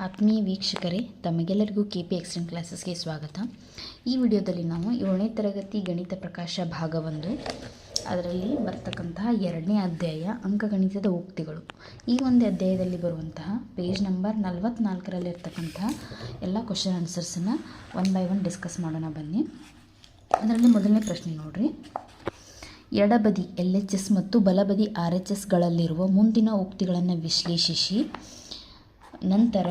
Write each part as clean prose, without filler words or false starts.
ಆತ್ಮೀಯ ವೀಕ್ಷಕರೇ, ತಮಗೆಲ್ಲರಿಗೂ KP ಎಕ್ಸ್ಟೆಂಟ್ ಕ್ಲಾಸಸ್ಗೆ ಸ್ವಾಗತ. ಈ ವಿಡಿಯೋದಲ್ಲಿ ನಾವು 7ನೇ ತರಗತಿ ಗಣಿತ ಪ್ರಕಾಶ ಭಾಗ 1 ಅದರಲ್ಲಿ ಬರ್ತಕ್ಕಂತಹ 2ನೇ ಅಧ್ಯಾಯ ಅಂಕಗಣಿತದ ಉಕ್ತಿಗಳು. ಈ ಒಂದು ಅಧ್ಯಾಯದಲ್ಲಿ ಬರುವಂತಹ ಪೇಜ್ ನಂಬರ್ 44ರಲ್ಲಿರ್ತಕ್ಕಂತಹ ಎಲ್ಲ ಕ್ವಶನ್ ಆನ್ಸರ್ಸನ್ನು ಒನ್ ಬೈ ಒನ್ ಡಿಸ್ಕಸ್ ಮಾಡೋಣ ಬನ್ನಿ. ಅದರಲ್ಲಿ ಮೊದಲನೇ ಪ್ರಶ್ನೆ ನೋಡ್ರಿ. ಎಡಬದಿ LHS ಮತ್ತು ಬಲಬದಿ RHSಗಳಲ್ಲಿರುವ ಮುಂದಿನ ಉಕ್ತಿಗಳನ್ನು ವಿಶ್ಲೇಷಿಸಿ ನಂತರ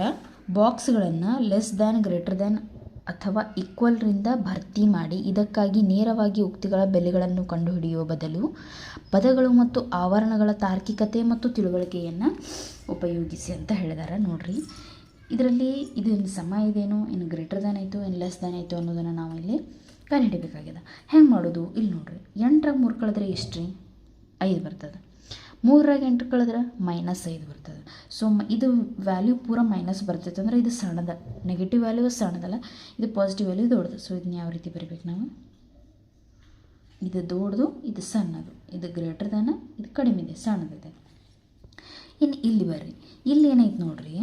ಬಾಕ್ಸ್ಗಳನ್ನು ಲೆಸ್ ದ್ಯಾನ್, ಗ್ರೇಟರ್ ದ್ಯಾನ್ ಅಥವಾ ಈಕ್ವಲ್ರಿಂದ ಭರ್ತಿ ಮಾಡಿ. ಇದಕ್ಕಾಗಿ ನೇರವಾಗಿ ಉಕ್ತಿಗಳ ಬೆಲೆಗಳನ್ನು ಕಂಡುಹಿಡಿಯುವ ಬದಲು ಪದಗಳು ಮತ್ತು ಆವರಣಗಳ ತಾರ್ಕಿಕತೆ ಮತ್ತು ತಿಳುವಳಿಕೆಯನ್ನು ಉಪಯೋಗಿಸಿ ಅಂತ ಹೇಳಿದ್ದಾರೆ. ನೋಡ್ರಿ, ಇದರಲ್ಲಿ ಇದು ಸಮ ಇದೇನೋ, ಇನ್ನು ಗ್ರೇಟರ್ ದ್ಯಾನ್ ಆಯಿತು, ಇನ್ನು ಲೆಸ್ ದ್ಯಾನ್ ಆಯಿತು ಅನ್ನೋದನ್ನು ನಾವು ಇಲ್ಲಿ ಕಂಡುಹಿಡಿಬೇಕಾಗಿದೆ. ಹೆಂಗೆ ಮಾಡೋದು? ಇಲ್ಲಿ ನೋಡ್ರಿ, 8ರಾಗ 3 ಕಳೆದ್ರೆ ಎಷ್ಟು ರೀ? 5 ಬರ್ತದೆ. 3ರಾಗ 8 ಕಳೆದ್ರೆ -5 ಬರ್ತದೆ. ಸೊ ಇದು ವ್ಯಾಲ್ಯೂ ಪೂರ ಮೈನಸ್ ಬರ್ತೈತೆ ಅಂದರೆ ಇದು ಸಣ್ಣದ, ನೆಗೆಟಿವ್ ವ್ಯಾಲ್ಯೂ ಸಣ್ಣದಲ್ಲ, ಇದು ಪಾಸಿಟಿವ್ ವ್ಯಾಲ್ಯೂ ದೊಡ್ಡದು. ಸೊ ಇದನ್ನ ಯಾವ ರೀತಿ ಬರೀಬೇಕು ನಾವು? ಇದು ದೊಡ್ಡದು, ಇದು ಸಣ್ಣದು, ಇದು ಗ್ರೇಟರ್ ದ್ಯಾನ್, ಇದು ಕಡಿಮೆ ಇದೆ, ಸಣ್ಣದಿದೆ. ಇನ್ನು ಇಲ್ಲಿ ಬರ್ರಿ, ಇಲ್ಲಿ ಏನೈತೆ ನೋಡ್ರಿ,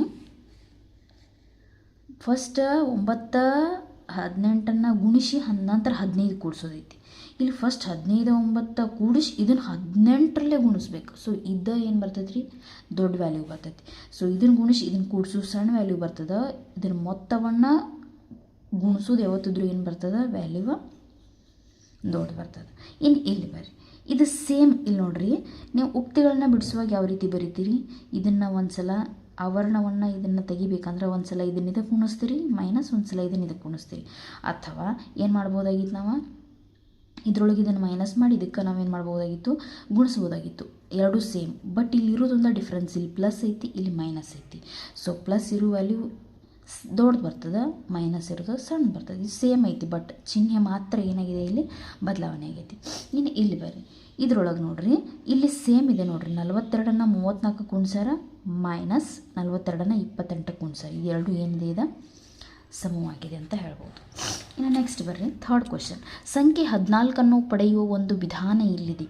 ಫಸ್ಟ್ 9 18 ಗುಣಿಸಿ ನಂತರ 15 ಕೂಡಿಸೋದೈತಿ. ಇಲ್ಲಿ ಫಸ್ಟ್ 15 9 ಕೂಡಿಸಿ ಇದನ್ನು 18ರಲ್ಲೇ ಗುಣಿಸ್ಬೇಕು. ಸೊ ಇದು ಏನು ಬರ್ತೈತೆ ರೀ? ದೊಡ್ಡ ವ್ಯಾಲ್ಯೂ ಬರ್ತೈತಿ. ಸೊ ಇದನ್ನು ಗುಣಿಸಿ ಇದನ್ನು ಕೂಡಿಸು ಸಣ್ಣ ವ್ಯಾಲ್ಯೂ ಬರ್ತದೆ. ಇದರ ಮೊತ್ತವನ್ನು ಗುಣಿಸೋದು ಯಾವತ್ತಿದ್ರೂ ಏನು ಬರ್ತದೆ? ವ್ಯಾಲ್ಯೂ ದೊಡ್ಡ ಬರ್ತದೆ. ಇನ್ನು ಇಲ್ಲಿ ಬರ್ರಿ, ಇದು ಸೇಮ್ ಇಲ್ಲಿ ನೋಡ್ರಿ, ನೀವು ಉಕ್ತಿಗಳನ್ನ ಬಿಡಿಸುವಾಗ ಯಾವ ರೀತಿ ಬರಿತೀರಿ? ಇದನ್ನು ಒಂದು ಸಲ ಆವರಣವನ್ನು ಇದನ್ನು ತೆಗಿಬೇಕಂದ್ರೆ ಒಂದು ಸಲ ಇದನ್ನ ಇದಕ್ಕೆ ಗುಣಿಸ್ತೀರಿ ಮೈನಸ್, ಒಂದು ಸಲ ಇದನ್ನ ಇದಕ್ಕೆ ಗುಣಿಸ್ತೀರಿ. ಅಥವಾ ಏನು ಮಾಡ್ಬೋದಾಗಿತ್ತು ನಾವು? ಇದರೊಳಗೆ ಇದನ್ನು ಮೈನಸ್ ಮಾಡಿ ಇದಕ್ಕೆ ನಾವೇನು ಮಾಡ್ಬೋದಾಗಿತ್ತು? ಗುಣಿಸ್ಬೋದಾಗಿತ್ತು. ಎರಡೂ ಸೇಮ್. ಬಟ್ ಇಲ್ಲಿ ಇರೋದೊಂದು ಡಿಫ್ರೆನ್ಸ್, ಇಲ್ಲಿ ಪ್ಲಸ್ ಐತಿ, ಇಲ್ಲಿ ಮೈನಸ್ ಐತಿ. ಸೊ ಪ್ಲಸ್ ಇರೋ ವ್ಯಾಲ್ಯೂ ದೊಡ್ಡದು ಬರ್ತದೆ, ಮೈನಸ್ ಇರೋದು ಸಣ್ಣ ಬರ್ತದೆ. ಇದು ಸೇಮ್ ಐತಿ, ಬಟ್ ಚಿಹ್ನೆ ಮಾತ್ರ ಏನಾಗಿದೆ? ಇಲ್ಲಿ ಬದಲಾವಣೆ ಆಗೈತಿ. ಇನ್ನು ಇಲ್ಲಿ ಬರ್ರಿ, ಇದ್ರೊಳಗೆ ನೋಡ್ರಿ, ಇಲ್ಲಿ ಸೇಮ್ ಇದೆ ನೋಡ್ರಿ. 42ನ್ನು 34 ಕುಣ್ಸಾರ ಮೈನಸ್ 42ನ್ನು 28 ಕುಣ್ಸಾರ, ಇದೆರಡು ಏನಿದೆ? ಇದು ಸಮವಾಗಿದೆ ಅಂತ ಹೇಳ್ಬೋದು. ಇನ್ನು ನೆಕ್ಸ್ಟ್ ಬರ್ರಿ, ಥರ್ಡ್ ಕ್ವಶನ್. ಸಂಖ್ಯೆ 14ಅನ್ನು ಪಡೆಯುವ ಒಂದು ವಿಧಾನ ಇಲ್ಲಿದೆ.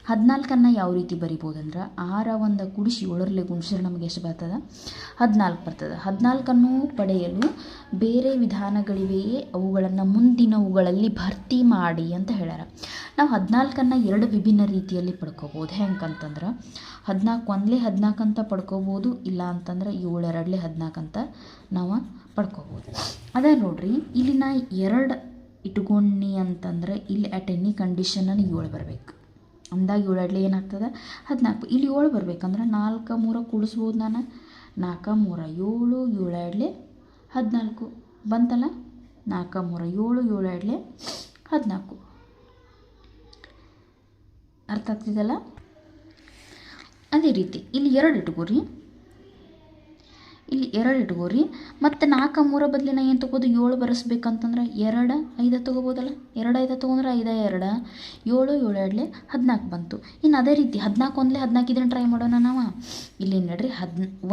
14ಅನ್ನು ಯಾವ ರೀತಿ ಬರಿಬೋದಂದ್ರೆ, 6 ಕೂಡಿಸಿ 7ರಲ್ಲಿ ಗುಣಿಸಿದ್ರೆ ನಮಗೆ ಎಷ್ಟು ಬರ್ತದೆ? 14 ಬರ್ತದೆ. 14ಅನ್ನು ಪಡೆಯಲು ಬೇರೆ ವಿಧಾನಗಳಿವೆಯೇ? ಅವುಗಳನ್ನು ಮುಂದಿನವುಗಳಲ್ಲಿ ಭರ್ತಿ ಮಾಡಿ ಅಂತ ಹೇಳ್ಯಾರ. ನಾವು 14ಅನ್ನು 2 ವಿಭಿನ್ನ ರೀತಿಯಲ್ಲಿ ಪಡ್ಕೋಬೋದು. ಹೆಂಗಂತಂದ್ರೆ 14 ಒಂದಲೇ 14 ಅಂತ ಪಡ್ಕೋಬೋದು, ಇಲ್ಲ ಅಂತಂದ್ರೆ 7 2ಲೇ 14 ಅಂತ ನಾವು ಪಡ್ಕೋಬೋದು. ಅದೇ ನೋಡ್ರಿ, ಇಲ್ಲಿ ನಾ 2 ಇಟ್ಕೊಂಡಿ ಅಂತಂದ್ರೆ ಇಲ್ಲಿ ಅಟ್ ಎನಿ ಕಂಡೀಷನಲ್ಲಿ 7 ಬರಬೇಕು. ಅಂದಾಗ 7 2ಲೇ ಏನಾಗ್ತದೆ? 14. ಇಲ್ಲಿ 7 ಬರ್ಬೇಕಂದ್ರೆ 4 3 ಕೂಡಿಸ್ಬೋದು. ನಾನು 4 3 7, 7 2ಲೇ 14 ಬಂತಲ್ಲ. 4 3 7, 7 2ಲೇ 14. ಅರ್ಥ ಆಗ್ತಿದೆಲ್ಲ? ಅದೇ ರೀತಿ ಇಲ್ಲಿ 2 ಇಟ್ಕೋರಿ, ಇಲ್ಲಿ 2 ಇಟ್ಕೋರಿ. ಮತ್ತು 4 3 ಬದಲಿನ ಏನು ತೊಗೋದು? 7 ಬರೆಸ್ಬೇಕಂತಂದ್ರೆ 2 5 ತೊಗೋಬೋದಲ್ಲ. 2 5 ತೊಗೊಂಡ್ರೆ 5 2 7, 7 2ಲೇ 14 ಬಂತು. ಇನ್ನು ಅದೇ ರೀತಿ 14 ಒಂದಲೇ 14 ಇದನ್ನು ಟ್ರೈ ಮಾಡೋಣ ನಾವು. ಇಲ್ಲಿ ನಡ್ರಿ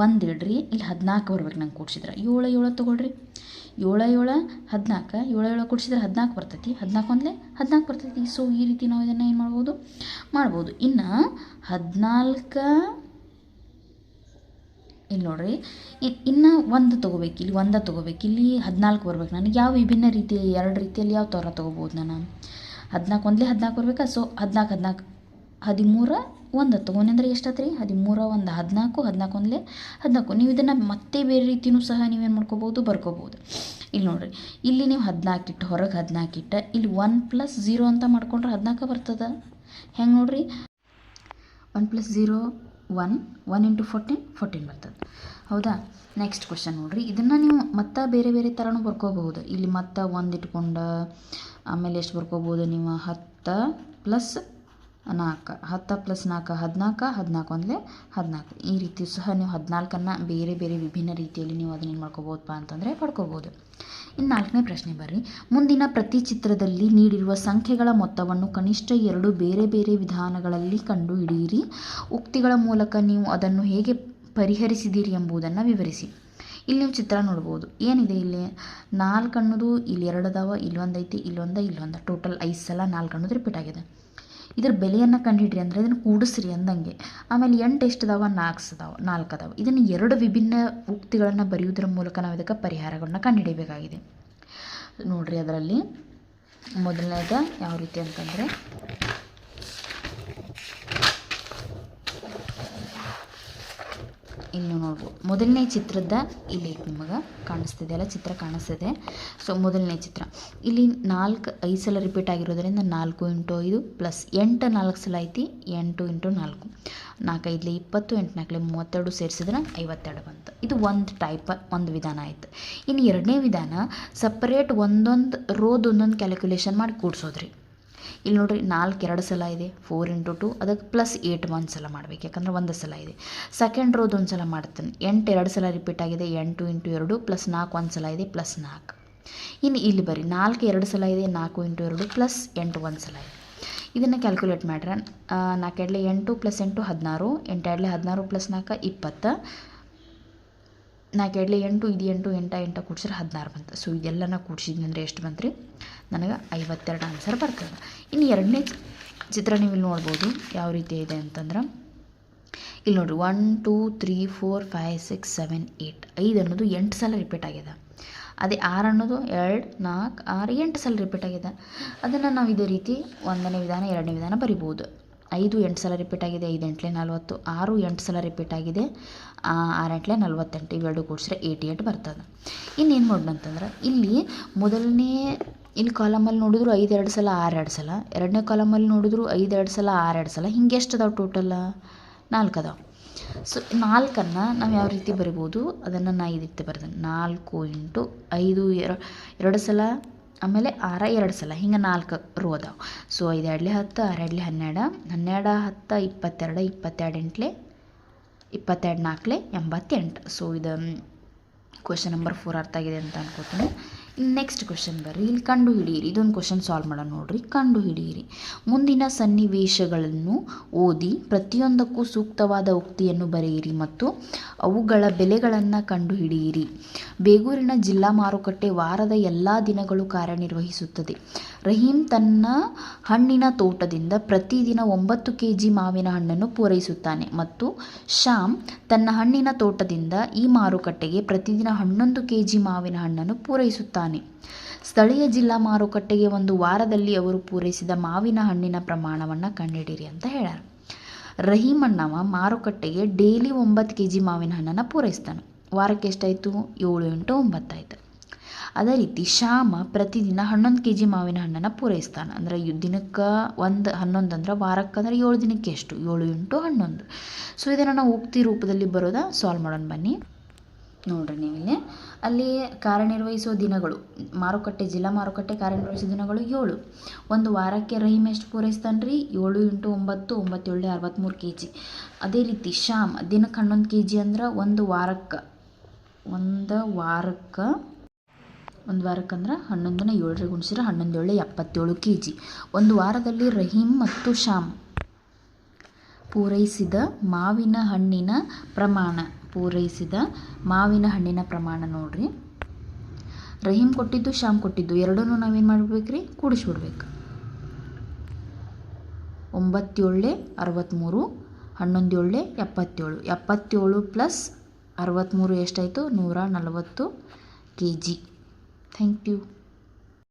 1 ಇಡ್ರಿ, ಇಲ್ಲಿ 14 ಬರ್ಬೇಕು ನಂಗೆ ಕೂಡಿಸಿದ್ರೆ. 7 7 ತೊಗೊಳ್ರಿ, 7 7 14, 7 7 ಕೂಡಿಸಿದ್ರೆ 14 ಬರ್ತೈತಿ. 14 ಒಂದಲೇ 14 ಬರ್ತೈತಿ. ಸೊ ಈ ರೀತಿ ನಾವು ಇದನ್ನು ಏನು ಮಾಡ್ಬೋದು? ಇನ್ನು 14 ಇಲ್ಲಿ ನೋಡ್ರಿ, ಇನ್ನು 1 ತೊಗೋಬೇಕು, ಇಲ್ಲಿ 1 ತೊಗೋಬೇಕು, ಇಲ್ಲಿ 14 ಬರ್ಬೇಕು. ನನಗೆ ಯಾವ ವಿಭಿನ್ನ ರೀತಿ, 2 ರೀತಿಯಲ್ಲಿ ಯಾವ ಥರ ತೊಗೋಬೋದು ನಾನು? 14 ಒಂದಲೇ 14 ಬರ್ಬೇಕಾ? ಸೊ 14 14 13 1 ತೊಗೊಂಡು ಅಂದರೆ ಎಷ್ಟಾಯ್ತು ರೀ? 13 1 14, 14 ಒಂದಲೇ 14. ನೀವು ಇದನ್ನು ಮತ್ತೆ ಬೇರೆ ರೀತಿಯೂ ಸಹ ನೀವೇನು ಮಾಡ್ಕೋಬೋದು? ಬರ್ಕೋಬೋದು. ಇಲ್ಲಿ ನೋಡ್ರಿ, ಇಲ್ಲಿ ನೀವು 14 ಇಟ್ಟು ಹೊರಗೆ 14 ಇಟ್ಟು ಇಲ್ಲಿ 1 + 0 ಅಂತ ಮಾಡ್ಕೊಂಡ್ರೆ 14 ಬರ್ತದೆ. ಹೆಂಗೆ ನೋಡ್ರಿ? 1 + 0 1, 1 × 14 14 ಬರ್ತದೆ. ಹೌದಾ? ನೆಕ್ಸ್ಟ್ ಕ್ವಶನ್ ನೋಡ್ರಿ, ಇದನ್ನು ನೀವು ಮತ್ತೆ ಬೇರೆ ಬೇರೆ ಥರನೂ ಬರ್ಕೋಬಹುದು. ಇಲ್ಲಿ ಮತ್ತೆ 1 ಇಟ್ಕೊಂಡು ಆಮೇಲೆ ಎಷ್ಟು ಬರ್ಕೋಬೋದು ನೀವು? 10 + 4 10 + 4 14, 14 ಒಂದಲೇ 14. ಈ ರೀತಿ ಸಹ ನೀವು 14ಅನ್ನು ಬೇರೆ ಬೇರೆ ವಿಭಿನ್ನ ರೀತಿಯಲ್ಲಿ ನೀವು ಅದನ್ನೇನು ಮಾಡ್ಕೋಬೋದಪ್ಪ ಅಂತಂದರೆ ಪಡ್ಕೋಬೋದು. ಇನ್ನು 4ನೇ ಪ್ರಶ್ನೆ ಬರ್ರಿ. ಮುಂದಿನ ಪ್ರತಿ ಚಿತ್ರದಲ್ಲಿ ನೀಡಿರುವ ಸಂಖ್ಯೆಗಳ ಮೊತ್ತವನ್ನು ಕನಿಷ್ಠ 2 ಬೇರೆ ಬೇರೆ ವಿಧಾನಗಳಲ್ಲಿ ಕಂಡುಹಿಡಿಯಿರಿ. ಉಕ್ತಿಗಳ ಮೂಲಕ ನೀವು ಅದನ್ನು ಹೇಗೆ ಪರಿಹರಿಸಿದಿರಿ ಎಂಬುದನ್ನು ವಿವರಿಸಿ. ಇಲ್ಲಿ ನೀವು ಚಿತ್ರ ನೋಡ್ಬೋದು. ಏನಿದೆ ಇಲ್ಲಿ? 4 ಅನ್ನೋದು ಇಲ್ಲಿ 2 ಅದಾವ, ಇಲ್ಲೊಂದು ಐತಿ, ಇಲ್ಲೊಂದು, ಟೋಟಲ್ 5 ಸಲ 4 ಅನ್ನೋದು ರಿಪೀಟ್ ಆಗಿದೆ. ಇದ್ರ ಬೆಲೆಯನ್ನು ಕಂಡುಹಿಡ್ರಿ ಅಂದರೆ ಇದನ್ನು ಕೂಡಿಸ್ರಿ ಅಂದಂಗೆ. ಆಮೇಲೆ 8 ಎಷ್ಟು ಅದಾವ? 4 ಅದಾವ. ಇದನ್ನು 2 ವಿಭಿನ್ನ ಉಕ್ತಿಗಳನ್ನು ಬರೆಯುವುದರ ಮೂಲಕ ನಾವು ಇದಕ್ಕೆ ಪರಿಹಾರಗಳನ್ನ ಕಂಡುಹಿಡಿಯಬೇಕಾಗಿದೆ. ನೋಡ್ರಿ, ಅದರಲ್ಲಿ ಮೊದಲನೇದು ಯಾವ ರೀತಿ ಅಂತಂದರೆ, ಇಲ್ಲಿ ನೋಡ್ಬೋದು ಮೊದಲನೇ ಚಿತ್ರದ ಇಲ್ಲಿ ನಿಮಗೆ ಕಾಣಿಸ್ತಿದೆ ಅಲ್ಲ, ಚಿತ್ರ ಕಾಣಿಸ್ತಿದೆ. ಸೊ ಮೊದಲನೇ ಚಿತ್ರ ಇಲ್ಲಿ 4 5 ಸಲ ರಿಪೀಟ್ ಆಗಿರೋದ್ರಿಂದ 4 × 5 ಪ್ಲಸ್ 8 4 ಸಲ ಐತಿ, 8 × 4 4 5 20, 8 4 32 ಸೇರಿಸಿದ್ರೆ 52 ಬಂತು. ಇದು ಒಂದು ಟೈಪ್, ಒಂದು ವಿಧಾನ ಆಯಿತು. ಇನ್ನು ಎರಡನೇ ವಿಧಾನ ಸಪ್ರೇಟ್ ಒಂದೊಂದು ರೋದು ಒಂದೊಂದು ಕ್ಯಾಲ್ಕುಲೇಷನ್ ಮಾಡಿ ಕೂಡಿಸೋದ್ರಿ. ಇಲ್ಲಿ ನೋಡಿರಿ 4 2 ಸಲ ಇದೆ, 4 × 2 ಅದಕ್ಕೆ ಪ್ಲಸ್ 8 ಒಂದು ಸಲ ಮಾಡಬೇಕು, ಯಾಕಂದ್ರೆ ಒಂದು ಸಲ ಇದೆ. ಸೆಕೆಂಡ್ ರೋದು ಒಂದು ಸಲ ಮಾಡ್ತಾನೆ, 8 2 ಸಲ ರಿಪೀಟ್ ಆಗಿದೆ, 8 × 2 ಪ್ಲಸ್ 4 ಒಂದು ಸಲ ಇದೆ, ಪ್ಲಸ್ 4. ಇನ್ನು ಇಲ್ಲಿ ಬರೀ 4 2 ಸಲ ಇದೆ, 4 × 2 ಪ್ಲಸ್ 8 ಒಂದು ಸಲ ಇದೆ. ಇದನ್ನು ಕ್ಯಾಲ್ಕುಲೇಟ್ ಮಾಡ್ರೆ 4 2 8 ಪ್ಲಸ್ 8 16, 8 2 16 ಪ್ಲಸ್ 4 20, 4 2 8 ಇದು 8 8 8 ಕೂಡಿಸಿದ್ರೆ 16 ಬಂತು. ಸೊ ಇದೆಲ್ಲನ ಕೂಡಿಸಿದ್ನಂದ್ರೆ ಎಷ್ಟು ಬಂತು ರೀ? ನನಗೆ 52 ಆನ್ಸರ್ ಬರ್ತದೆ. ಇನ್ನು ಎರಡನೇ ಚಿತ್ರ ನೀವು ಇಲ್ಲಿ ನೋಡ್ಬೋದು ಯಾವ ರೀತಿ ಇದೆ ಅಂತಂದ್ರೆ, ಇಲ್ಲಿ ನೋಡಿರಿ 1 2 3 4 5 6 7 8 5 ಅನ್ನೋದು 8 ಸಲ ರಿಪೀಟ್ ಆಗಿದೆ. ಅದೇ 6 ಅನ್ನೋದು 2 4 6 8 ಸಲ ರಿಪೀಟ್ ಆಗಿದೆ. ಅದನ್ನು ನಾವು ಇದೇ ರೀತಿ ಒಂದನೇ ವಿಧಾನ ಎರಡನೇ ವಿಧಾನ ಬರಿಬೋದು. 5 8 ಸಲ ರಿಪೀಟ್ ಆಗಿದೆ, 5 8 40, 6 8 ಸಲ ರಿಪೀಟ್ ಆಗಿದೆ, 6 8 48, ಇವೆರಡು ಕೂಡಿಸಿದ್ರೆ 88 ಬರ್ತದೆ. ಇನ್ನೇನು ಮಾಡೋಣ ಅಂತಂದ್ರೆ, ಇಲ್ಲಿ ಮೊದಲನೇ ಇಲ್ಲಿ ಕಾಲಮಲ್ಲಿ ನೋಡಿದ್ರು 5 2 ಸಲ 6 2 ಸಲ, ಎರಡನೇ ಕಾಲಮಲ್ಲಿ ನೋಡಿದ್ರು 5 2 ಸಲ 6 2 ಸಲ, ಹಿಂಗೆ ಎಷ್ಟು ಅದಾವೆ ಟೋಟಲ್? 4 ಅದಾವೆ. ಸೊ 4ಅನ್ನು ನಾವು ಯಾವ ರೀತಿ ಬರಿಬೋದು? ಅದನ್ನು ನಾ ಈ ರೀತಿ ಬರ್ದೆ, 4 × 5 2 ಸಲ, ಆಮೇಲೆ 6 2 ಸಲ, ಹಿಂಗೆ 4 ರೋ ಅದಾವೆ. ಸೊ 5 2 10, 6 2 12, 12 10 22, 22 22 4 88. ಸೊ ಇದು ಕ್ವೆಶನ್ ನಂಬರ್ 4 ಅರ್ಥ ಆಗಿದೆ ಅಂತ ಅನ್ಕೋತೀನಿ. ನೆಕ್ಸ್ಟ್ ಕ್ವೆಶನ್ ಬರ್ರಿ, ಇಲ್ಲಿ ಕಂಡು ಹಿಡಿಯಿರಿ. ಇದೊಂದು ಕ್ವೆಶನ್ ಸಾಲ್ವ್ ಮಾಡೋಣ ನೋಡ್ರಿ. ಕಂಡು ಹಿಡಿಯಿರಿ. ಮುಂದಿನ ಸನ್ನಿವೇಶಗಳನ್ನು ಓದಿ ಪ್ರತಿಯೊಂದಕ್ಕೂ ಸೂಕ್ತವಾದ ಉಕ್ತಿಯನ್ನು ಬರೆಯಿರಿ ಮತ್ತು ಅವುಗಳ ಬೆಲೆಗಳನ್ನು ಕಂಡು ಹಿಡಿಯಿರಿ. ಬೇಗೂರಿನ ಜಿಲ್ಲಾ ಮಾರುಕಟ್ಟೆ ವಾರದ ಎಲ್ಲ ದಿನಗಳು ಕಾರ್ಯನಿರ್ವಹಿಸುತ್ತದೆ. ರಹೀಂ ತನ್ನ ಹಣ್ಣಿನ ತೋಟದಿಂದ ಪ್ರತಿದಿನ 9 kg ಮಾವಿನ ಹಣ್ಣನ್ನು ಪೂರೈಸುತ್ತಾನೆ ಮತ್ತು ಶ್ಯಾಮ್ ತನ್ನ ಹಣ್ಣಿನ ತೋಟದಿಂದ ಈ ಮಾರುಕಟ್ಟೆಗೆ ಪ್ರತಿದಿನ 11 kg ಮಾವಿನ ಹಣ್ಣನ್ನು ಪೂರೈಸುತ್ತಾನೆ. ಸ್ಥಳೀಯ ಜಿಲ್ಲಾ ಮಾರುಕಟ್ಟೆಗೆ ಒಂದು ವಾರದಲ್ಲಿ ಅವರು ಪೂರೈಸಿದ ಮಾವಿನ ಹಣ್ಣಿನ ಪ್ರಮಾಣವನ್ನು ಕಂಡುಹಿಡಿಯಿರಿ ಅಂತ ಹೇಳ್ಯಾರ. ರಹೀಂ ಅಣ್ಣವ ಮಾರುಕಟ್ಟೆಗೆ ಡೈಲಿ 9 kg ಮಾವಿನ ಹಣ್ಣನ್ನು ಪೂರೈಸ್ತಾನೆ. ವಾರಕ್ಕೆ ಎಷ್ಟಾಯಿತು? 7 × 9 ಆಯಿತು. ಅದೇ ರೀತಿ ಶ್ಯಾಮ ಪ್ರತಿದಿನ 11 kg ಮಾವಿನ ಹಣ್ಣನ್ನು ಪೂರೈಸ್ತಾನೆ. ಅಂದರೆ ದಿನಕ್ಕೆ 11 ಅಂದ್ರೆ ವಾರಕ್ಕೆ ಅಂದರೆ 7 ದಿನಕ್ಕೆ ಎಷ್ಟು? 7 × 11. ಸೊ ಇದನ್ನು ನಾವು ಉಕ್ತಿ ರೂಪದಲ್ಲಿ ಬರೋದ ಸಾಲ್ವ್ ಮಾಡೋಣ ಬನ್ನಿ. ನೋಡ್ರಿ ನೀವಿಲ್ಲಿ ಅಲ್ಲಿ ಕಾರ್ಯನಿರ್ವಹಿಸುವ ದಿನಗಳು, ಮಾರುಕಟ್ಟೆ ಜಿಲ್ಲಾ ಮಾರುಕಟ್ಟೆ ಕಾರ್ಯನಿರ್ವಹಿಸುವ ದಿನಗಳು 7. ಒಂದು ವಾರಕ್ಕೆ ರಹೀಮ್ ಎಷ್ಟು ಪೂರೈಸ್ತಾನೆ ರೀ? 7 × 9 9 7 63 kg. ಅದೇ ರೀತಿ ಶ್ಯಾಮ್ ದಿನಕ್ಕೆ 11 kg ಅಂದ್ರೆ ಒಂದು ವಾರಕ್ಕೆ ಅಂದ್ರೆ 11ನ 7 ಗುಣಿಸಿದ್ರೆ 11 7 77 kg. ಒಂದು ವಾರದಲ್ಲಿ ರಹೀಂ ಮತ್ತು ಶ್ಯಾಮ್ ಪೂರೈಸಿದ ಮಾವಿನ ಹಣ್ಣಿನ ಪ್ರಮಾಣ ನೋಡ್ರಿ. ರಹೀಂ ಕೊಟ್ಟಿದ್ದು ಶ್ಯಾಮ್ ಕೊಟ್ಟಿದ್ದು ಎರಡನ್ನೂ ನಾವೇನು ಮಾಡ್ಬೇಕ್ರಿ? ಕೂಡಿಸ್ಬಿಡ್ಬೇಕು. 9 7 63, 11 7 77, 77 ಪ್ಲಸ್ 63 ಎಷ್ಟಾಯಿತು? 140 kg. Thank you.